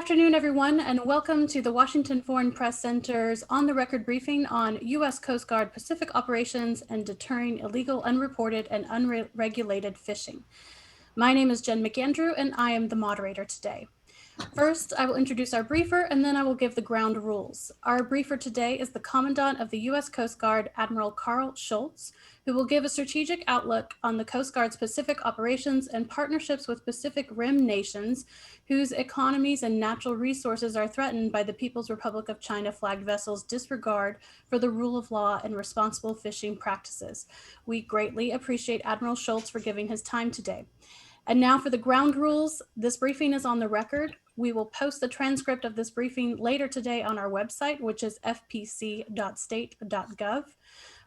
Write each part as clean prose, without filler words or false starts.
Afternoon, everyone, and welcome to the Washington Foreign Press Center's On the Record briefing on U.S. Coast Guard Pacific operations and deterring illegal, unreported, and unregulated fishing. My name is Jen McAndrew, and I am the moderator today. First, I will introduce our briefer, and then I will give the ground rules. Our briefer today is the Commandant of the U.S. Coast Guard, Admiral Carl Schultz, who will give a strategic outlook on the Coast Guard's Pacific operations and partnerships with Pacific Rim nations whose economies and natural resources are threatened by the People's Republic of China flagged vessels' disregard for the rule of law and responsible fishing practices. We greatly appreciate Admiral Schultz for giving his time today. And now for the ground rules. This briefing is on the record. We will post the transcript of this briefing later today on our website, which is fpc.state.gov.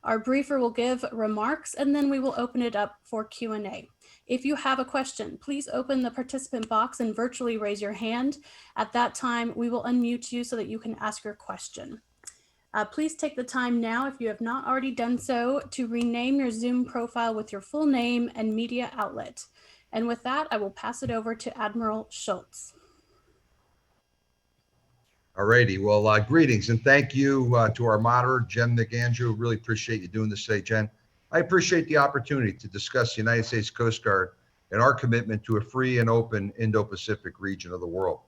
Our briefer will give remarks, and then we will open it up for Q&A. If you have a question, please open the participant box and virtually raise your hand. At that time, we will unmute you so that you can ask your question. Please take the time now, if you have not already done so, to rename your Zoom profile with your full name and media outlet. And with that, I will pass it over to Admiral Schultz. All righty. Well, greetings and thank you to our moderator, Jen McAndrew. Really appreciate you doing this today, Jen. I appreciate the opportunity to discuss the United States Coast Guard and our commitment to a free and open Indo-Pacific region of the world.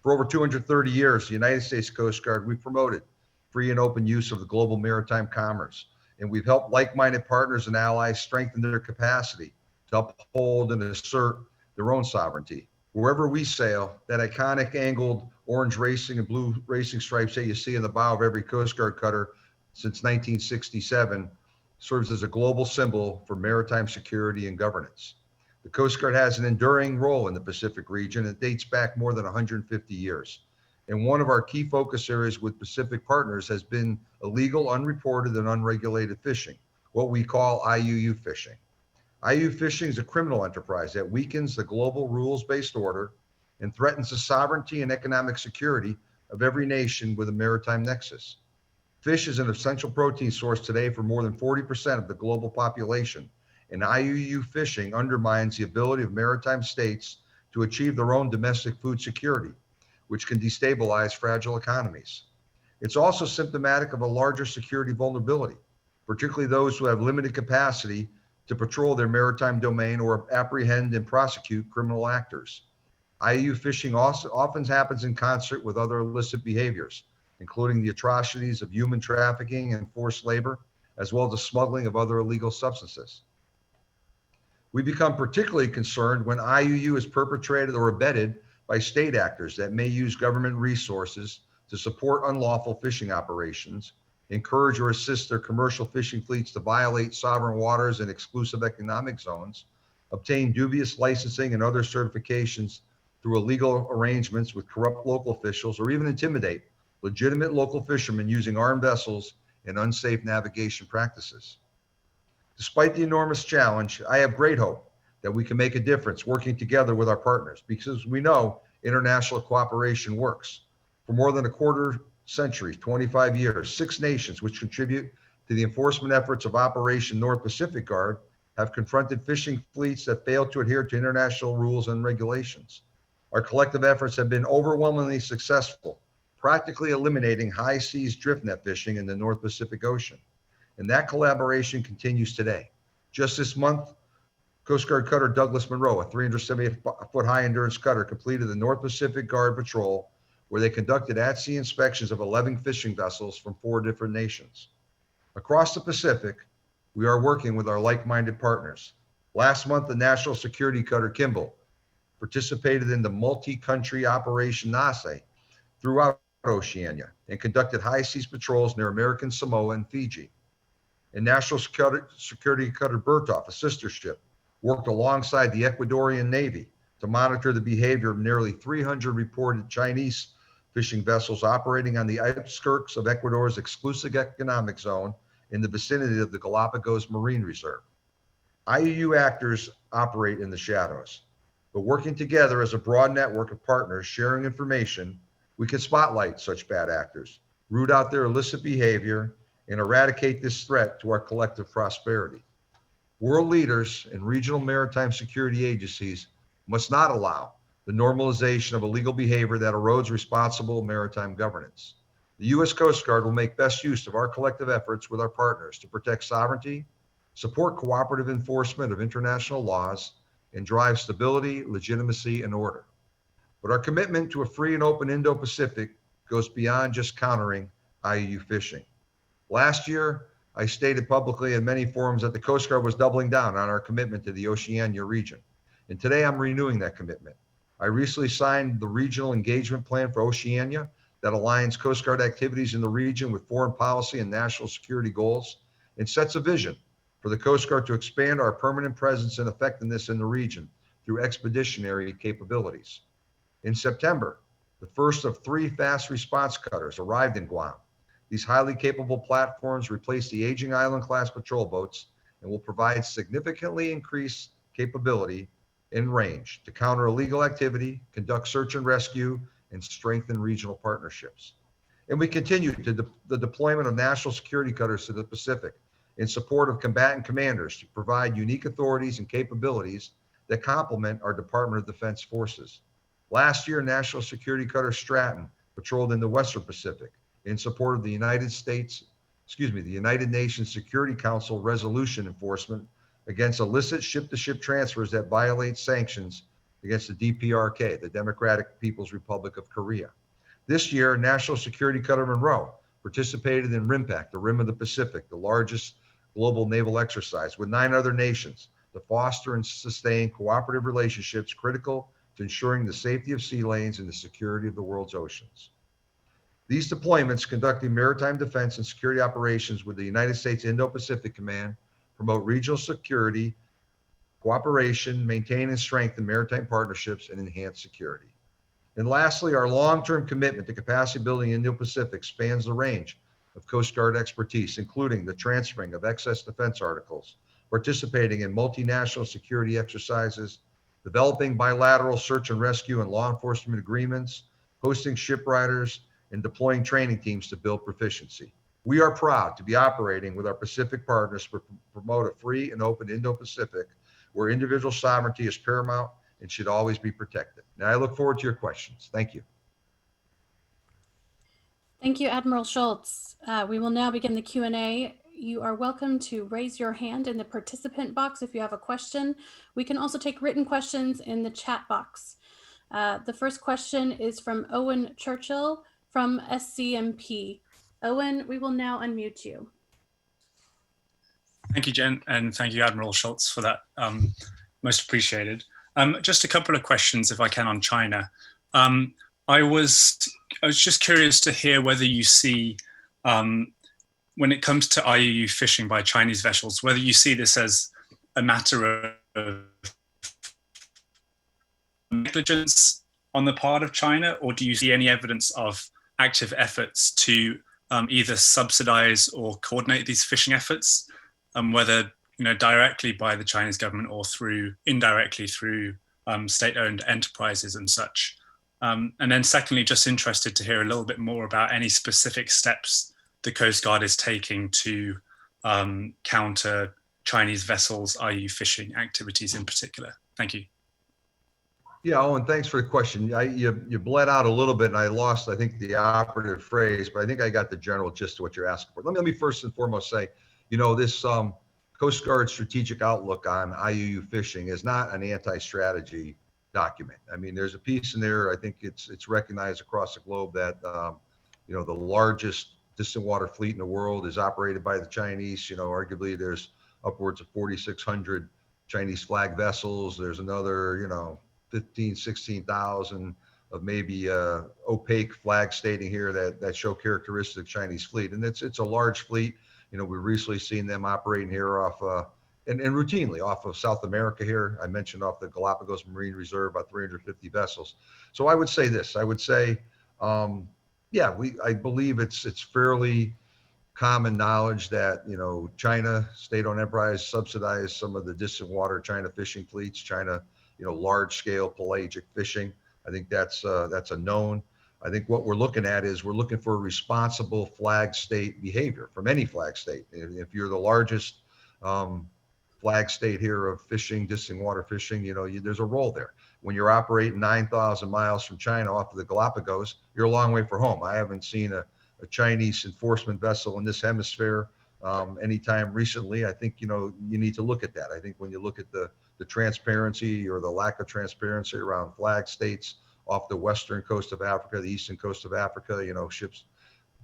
For over 230 years, the United States Coast Guard, we've promoted free and open use of the global maritime commerce, and we've helped like-minded partners and allies strengthen their capacity to uphold and assert their own sovereignty. Wherever we sail, that iconic angled orange racing and blue racing stripes that you see in the bow of every Coast Guard cutter since 1967 serves as a global symbol for maritime security and governance. The Coast Guard has an enduring role in the Pacific region. It dates back more than 150 years. And one of our key focus areas with Pacific partners has been illegal, unreported, and unregulated fishing, what we call IUU fishing. IUU fishing is a criminal enterprise that weakens the global rules-based order and threatens the sovereignty and economic security of every nation with a maritime nexus. Fish is an essential protein source today for more than 40% of the global population, and IUU fishing undermines the ability of maritime states to achieve their own domestic food security, which can destabilize fragile economies. It's also symptomatic of a larger security vulnerability, particularly those who have limited capacity to patrol their maritime domain or apprehend and prosecute criminal actors. IUU fishing also often happens in concert with other illicit behaviors, including the atrocities of human trafficking and forced labor, as well as the smuggling of other illegal substances. We become particularly concerned when IUU is perpetrated or abetted by state actors that may use government resources to support unlawful fishing operations, encourage or assist their commercial fishing fleets to violate sovereign waters and exclusive economic zones, obtain dubious licensing and other certifications through illegal arrangements with corrupt local officials, or even intimidate legitimate local fishermen using armed vessels and unsafe navigation practices. Despite the enormous challenge, I have great hope that we can make a difference working together with our partners, because we know international cooperation works. For more than a quarter century, 25 years, 6 nations which contribute to the enforcement efforts of Operation North Pacific Guard have confronted fishing fleets that fail to adhere to international rules and regulations. Our collective efforts have been overwhelmingly successful, practically eliminating high seas drift net fishing in the North Pacific Ocean. And that collaboration continues today. Just this month, Coast Guard cutter Douglas Monroe, a 370-foot high endurance cutter, completed the North Pacific Guard patrol, where they conducted at-sea inspections of 11 fishing vessels from 4 different nations. Across the Pacific, we are working with our like-minded partners. Last month, the national security cutter Kimball participated in the multi-country Operation Nase throughout Oceania and conducted high seas patrols near American Samoa and Fiji. And national security cutter Berthoff, a sister ship, worked alongside the Ecuadorian Navy to monitor the behavior of nearly 300 reported Chinese fishing vessels operating on the outskirts of Ecuador's exclusive economic zone in the vicinity of the Galapagos Marine Reserve. IUU actors operate in the shadows, but working together as a broad network of partners sharing information, we can spotlight such bad actors, root out their illicit behavior, and eradicate this threat to our collective prosperity. World leaders and regional maritime security agencies must not allow the normalization of illegal behavior that erodes responsible maritime governance. The U.S. Coast Guard will make best use of our collective efforts with our partners to protect sovereignty, support cooperative enforcement of international laws, and drive stability, legitimacy, and order. But our commitment to a free and open Indo-Pacific goes beyond just countering IUU fishing. Last year, I stated publicly in many forums that the Coast Guard was doubling down on our commitment to the Oceania region. And today I'm renewing that commitment. I recently signed the Regional Engagement Plan for Oceania that aligns Coast Guard activities in the region with foreign policy and national security goals and sets a vision for the Coast Guard to expand our permanent presence and effectiveness in the region through expeditionary capabilities. In September, the first of 3 fast response cutters arrived in Guam. These highly capable platforms replace the aging island-class patrol boats and will provide significantly increased capability and range to counter illegal activity, conduct search and rescue, and strengthen regional partnerships. And we continue the deployment of national security cutters to the Pacific in support of combatant commanders to provide unique authorities and capabilities that complement our Department of Defense forces. Last year, National Security Cutter Stratton patrolled in the Western Pacific in support of the United Nations Security Council resolution enforcement against illicit ship-to-ship transfers that violate sanctions against the DPRK, the Democratic People's Republic of Korea. This year, National Security Cutter Monroe participated in RIMPAC, the Rim of the Pacific, the largest global naval exercise, with 9 other nations to foster and sustain cooperative relationships critical to ensuring the safety of sea lanes and the security of the world's oceans. These deployments conducting maritime defense and security operations with the United States Indo-Pacific Command promote regional security, cooperation, maintain and strengthen maritime partnerships, and enhance security. And lastly, our long-term commitment to capacity building in Indo-Pacific spans the range of Coast Guard expertise, including the transferring of excess defense articles, participating in multinational security exercises, developing bilateral search and rescue and law enforcement agreements, hosting shipriders, and deploying training teams to build proficiency. We are proud to be operating with our Pacific partners to promote a free and open Indo-Pacific where individual sovereignty is paramount and should always be protected. Now, I look forward to your questions. Thank you. Thank you, Admiral Schultz. We will now begin the Q&A. You are welcome to raise your hand in the participant box if you have a question. We can also take written questions in the chat box. The first question is from Owen Churchill from SCMP. Owen, we will now unmute you. Thank you, Jen, and thank you, Admiral Schultz, for that. Most appreciated. Just a couple of questions, if I can, on China. I was just curious to hear whether you see, when it comes to IUU fishing by Chinese vessels, whether you see this as a matter of negligence on the part of China, or do you see any evidence of active efforts to either subsidize or coordinate these fishing efforts, whether directly by the Chinese government or indirectly through state-owned enterprises and such? And then secondly, just interested to hear a little bit more about any specific steps the Coast Guard is taking to counter Chinese vessels, IUU fishing activities in particular. Thank you. Yeah, Owen, thanks for the question. You bled out a little bit and I lost, I think, the operative phrase, but I think I got the general gist of what you're asking for. Let me first and foremost say, this Coast Guard strategic outlook on IUU fishing is not an anti-strategy document. I mean, there's a piece in there, I think it's recognized across the globe that, the largest distant water fleet in the world is operated by the Chinese. Arguably there's upwards of 4,600 Chinese flag vessels. There's another, 16,000 of maybe opaque flag stating here that show characteristics of Chinese fleet. And it's a large fleet. We've recently seen them operating here off and routinely off of South America here. I mentioned off the Galapagos Marine Reserve, about 350 vessels. So I would say this, I believe it's fairly common knowledge that, China, state-owned enterprise subsidized some of the distant water China fishing fleets, China, large scale pelagic fishing. I think that's a known. I think what we're looking at is we're looking for responsible flag state behavior from any flag state. If you're the largest flag state here of fishing, distant water fishing, there's a role there. when you're operating 9,000 miles from China off of the Galapagos, you're a long way from home. I haven't seen a Chinese enforcement vessel in this hemisphere anytime recently. I think, you need to look at that. I think when you look at the transparency or the lack of transparency around flag states off the western coast of Africa, the eastern coast of Africa, ships,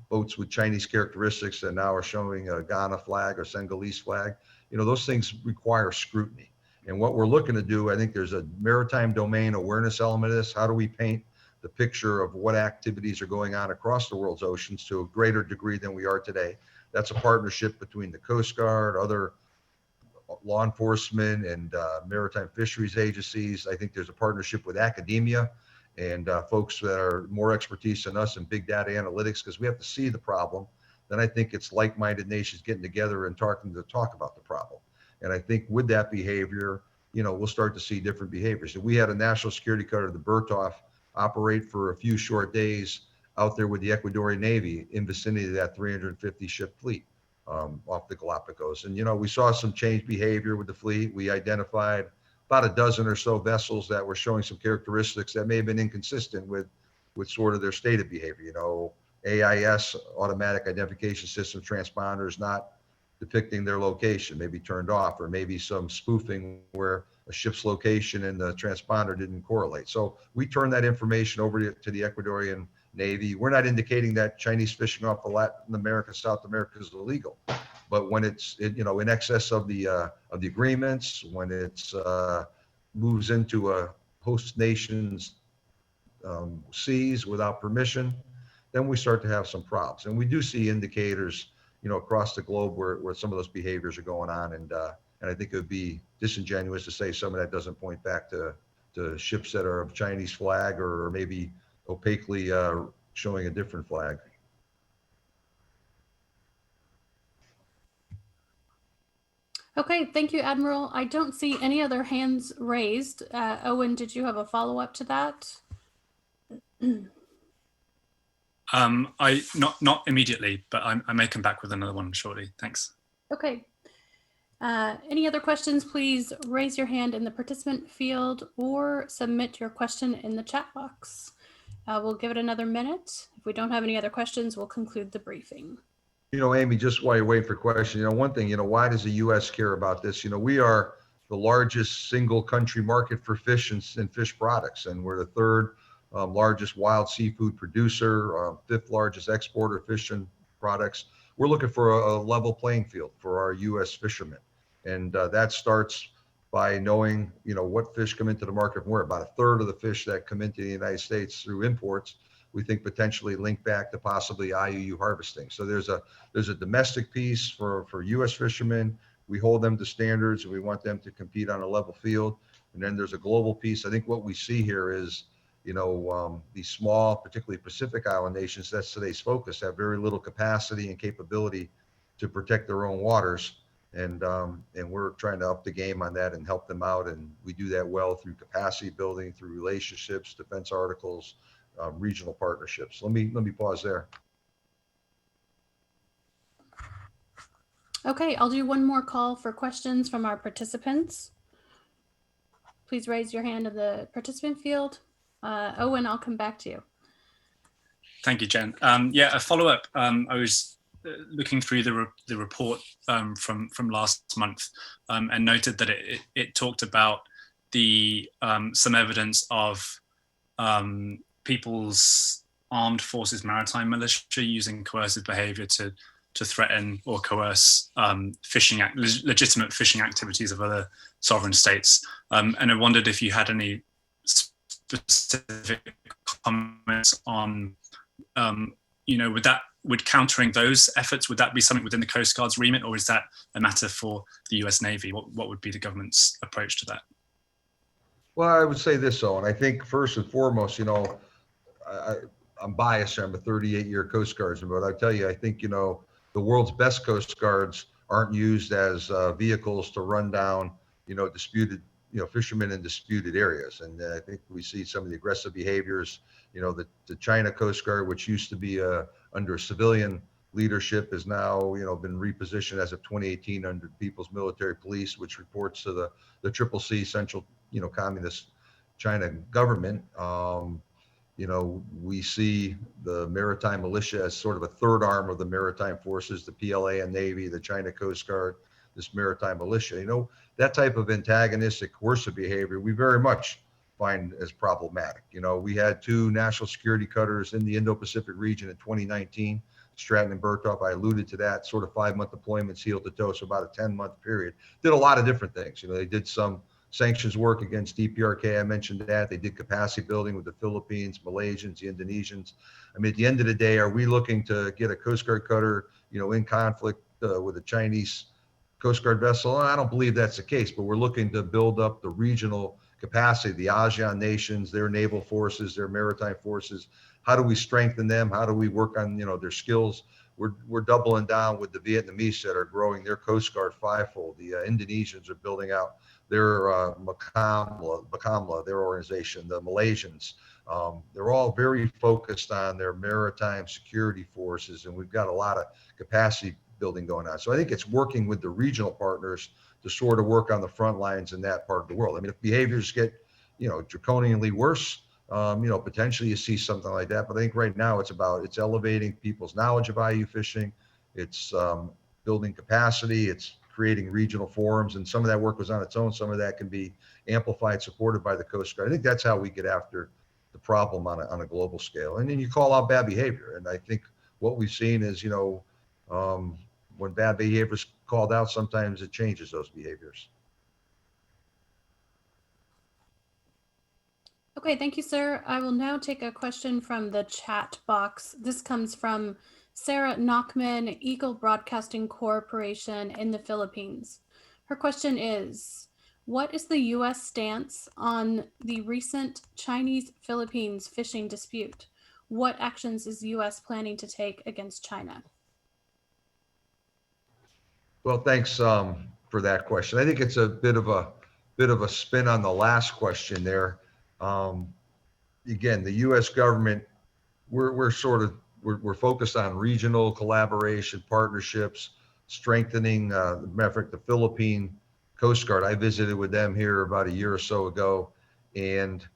boats with Chinese characteristics that now are showing a Ghana flag or Senegalese flag, those things require scrutiny. And what we're looking to do, I think there's a maritime domain awareness element of this. How do we paint the picture of what activities are going on across the world's oceans to a greater degree than we are today? That's a partnership between the Coast Guard, other law enforcement, and maritime fisheries agencies. I think there's a partnership with academia and folks that are more expertise than us in big data analytics, because we have to see the problem. Then I think it's like-minded nations getting together and talk about the problem. And I think with that behavior, we'll start to see different behaviors. If we had a national security cutter, the Bertov, operate for a few short days out there with the Ecuadorian Navy in vicinity of that 350 ship fleet off the Galapagos. And, we saw some changed behavior with the fleet. We identified about a dozen or so vessels that were showing some characteristics that may have been inconsistent with sort of their stated behavior. AIS, automatic identification system transponders, not depicting their location, maybe turned off, or maybe some spoofing where a ship's location and the transponder didn't correlate. So we turned that information over to the Ecuadorian Navy. We're not indicating that Chinese fishing off of Latin America, South America is illegal, but when it's in excess of the agreements, when it's moves into a host nation's seas without permission, then we start to have some problems. And we do see indicators across the globe where some of those behaviors are going on. And I think it would be disingenuous to say some of that doesn't point back to ships that are of Chinese flag or maybe opaquely showing a different flag. Okay, thank you, Admiral. I don't see any other hands raised. Owen, did you have a follow-up to that? Not immediately, but I may come back with another one shortly. Thanks. Okay. Any other questions, please raise your hand in the participant field or submit your question in the chat box. We'll give it another minute. If we don't have any other questions, we'll conclude the briefing. Amy, just while you're waiting for questions, one thing, why does the U.S. care about this? We are the largest single country market for fish and fish products, and we're the third largest wild seafood producer, fifth largest exporter of fish and products. We're looking for a level playing field for our U.S. fishermen. And that starts by knowing, what fish come into the market from where. About a third of the fish that come into the United States through imports, we think potentially link back to possibly IUU harvesting. So there's a domestic piece for U.S. fishermen. We hold them to standards and we want them to compete on a level field. And then there's a global piece. I think what we see here is, these small, particularly Pacific Island nations, that's today's focus, have very little capacity and capability to protect their own waters. And we're trying to up the game on that and help them out. And we do that well through capacity building, through relationships, defense articles, regional partnerships. Let me pause there. Okay, I'll do one more call for questions from our participants. Please raise your hand in the participant field. Owen, I'll come back to you. Thank you, Jen. A follow-up. I was looking through the report from last month and noted that it talked about the some evidence of people's armed forces maritime militia using coercive behavior to threaten or coerce legitimate fishing activities of other sovereign states. And I wondered if you had any specific comments on, would countering those efforts, would that be something within the Coast Guard's remit, or is that a matter for the US Navy? What would be the government's approach to that? Well, I would say this, Owen. I think first and foremost, I'm biased. I'm a 38-year Coast Guardsman, but I tell you, I think, the world's best Coast Guards aren't used as vehicles to run down, disputed, fishermen in disputed areas. And I think we see some of the aggressive behaviors, the China Coast Guard, which used to be under civilian leadership, is now, been repositioned as of 2018 under People's Military Police, which reports to the CCC, Central, Communist China government. You know, we see the maritime militia as sort of a third arm of the maritime forces, the PLA and Navy, the China Coast Guard, this maritime militia. You know, that type of antagonistic, coercive behavior, we very much find as problematic. You know, we had 2 national security cutters in the Indo-Pacific region in 2019, Stratton and Berthoff. I alluded to that, sort of 5-month deployments, heel to toe, so about a 10-month period. Did a lot of different things. You know, they did some sanctions work against DPRK. I mentioned that. They did capacity building with the Philippines, Malaysians, the Indonesians. I mean, at the end of the day, are we looking to get a Coast Guard cutter, you know, in conflict with a Chinese Coast Guard vessel? I don't believe that's the case, but we're looking to build up the regional capacity, the ASEAN nations, their naval forces, their maritime forces. How do we strengthen them? How do we work on, you know, their skills? We're doubling down with the Vietnamese that are growing their Coast Guard 5-fold. The Indonesians are building out their Bakamla, their organization. The Malaysians, they're all very focused on their maritime security forces, and we've got a lot of capacity building going on. So I think it's working with the regional partners to sort of work on the front lines in that part of the world. I mean, if behaviors get, you know, draconianly worse, you know, potentially you see something like that. But I think right now it's elevating people's knowledge of IUU fishing. It's building capacity. It's creating regional forums. And some of that work was on its own. Some of that can be amplified, supported by the Coast Guard. I think that's how we get after the problem on a global scale. And then you call out bad behavior. And I think what we've seen is, you know, when bad behavior is called out, sometimes it changes those behaviors. Okay, thank you, sir. I will now take a question from the chat box. This comes from Sarah Nachman, Eagle Broadcasting Corporation in the Philippines. Her question is, what is the U.S. stance on the recent Chinese-Philippines fishing dispute? What actions is the U.S. planning to take against China? Well, thanks for that question. I think it's a bit of a spin on the last question there. Again, the U.S. government, we're focused on regional collaboration, partnerships, strengthening. Matter of fact, the Philippine Coast Guard, I visited with them here about a year or so ago, and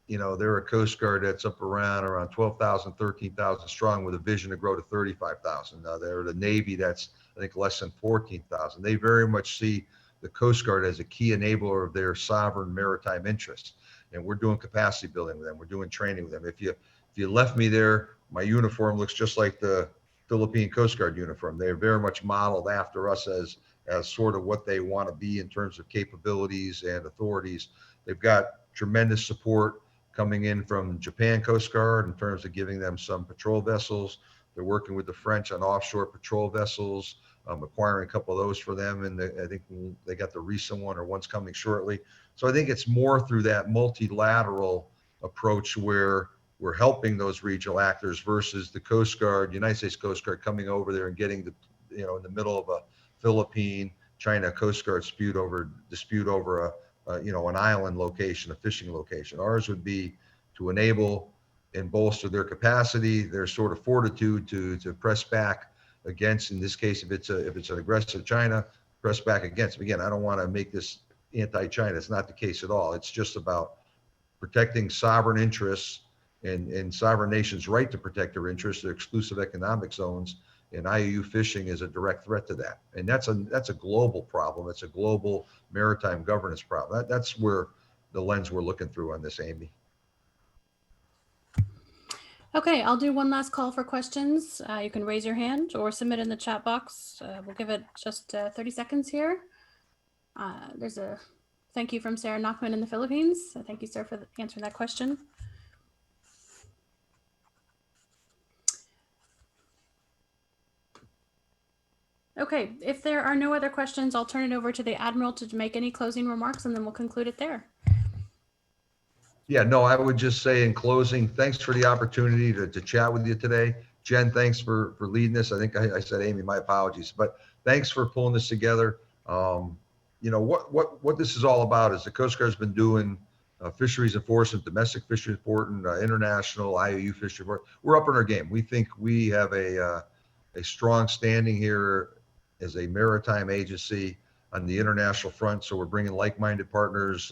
you know, they're a Coast Guard that's up around 12,000, 13,000 strong, with a vision to grow to 35,000. They're the Navy that's, I think, less than 14,000. They very much see the Coast Guard as a key enabler of their sovereign maritime interests. And we're doing capacity building with them. We're doing training with them. If you left me there, my uniform looks just like the Philippine Coast Guard uniform. They're very much modeled after us as sort of what they want to be in terms of capabilities and authorities. They've got tremendous support coming in from Japan Coast Guard in terms of giving them some patrol vessels. They're working with the French on offshore patrol vessels, acquiring a couple of those for them. And I think they got the recent one, or one's coming shortly. So I think it's more through that multilateral approach where we're helping those regional actors versus the Coast Guard, United States Coast Guard, coming over there and getting the, you know, in the middle of a Philippine China Coast Guard dispute over a you know, an island location, a fishing location. Ours would be to enable and bolster their capacity, their sort of fortitude to press back against, in this case, if it's an aggressive China, press back against. Again, I don't want to make this anti-China. It's not the case at all. It's just about protecting sovereign interests and sovereign nations' right to protect their interests, their exclusive economic zones. And IUU fishing is a direct threat to that. And that's a global problem. It's a global maritime governance problem. That's where the lens we're looking through on this, Amy. Okay, I'll do one last call for questions. You can raise your hand or submit in the chat box. We'll give it just 30 seconds here. There's a thank you from Sarah Nachman in the Philippines. So thank you, sir, for answering that question. Okay, if there are no other questions, I'll turn it over to the Admiral to make any closing remarks, and then we'll conclude it there. Yeah, no, I would just say in closing, thanks for the opportunity to chat with you today. Jen, thanks for leading this. I think I said Amy, my apologies, but thanks for pulling this together. You know, what this is all about is the Coast Guard's been doing fisheries enforcement, domestic fisheries enforcement, international IUU fisheries enforcement. We're up in our game. We think we have a strong standing here as a maritime agency on the international front. So we're bringing like-minded partners.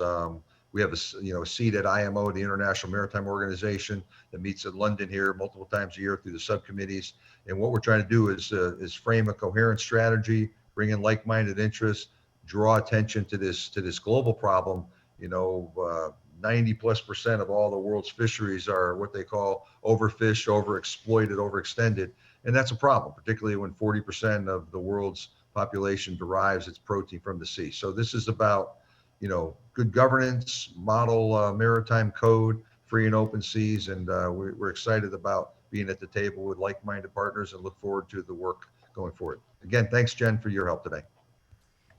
We have a seat at IMO, the International Maritime Organization, that meets in London here multiple times a year through the subcommittees. And what we're trying to do is frame a coherent strategy, bring in like-minded interests, draw attention to this global problem. 90+% of all the world's fisheries are what they call overfished, overexploited, overextended. And that's a problem, particularly when 40% of the world's population derives its protein from the sea. So this is about, good governance, model maritime code, free and open seas. And we're excited about being at the table with like-minded partners and look forward to the work going forward. Again, thanks, Jen, for your help today.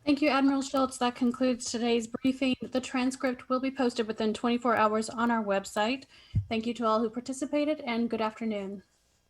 Thank you, Admiral Schultz. That concludes today's briefing. The transcript will be posted within 24 hours on our website. Thank you to all who participated, and good afternoon.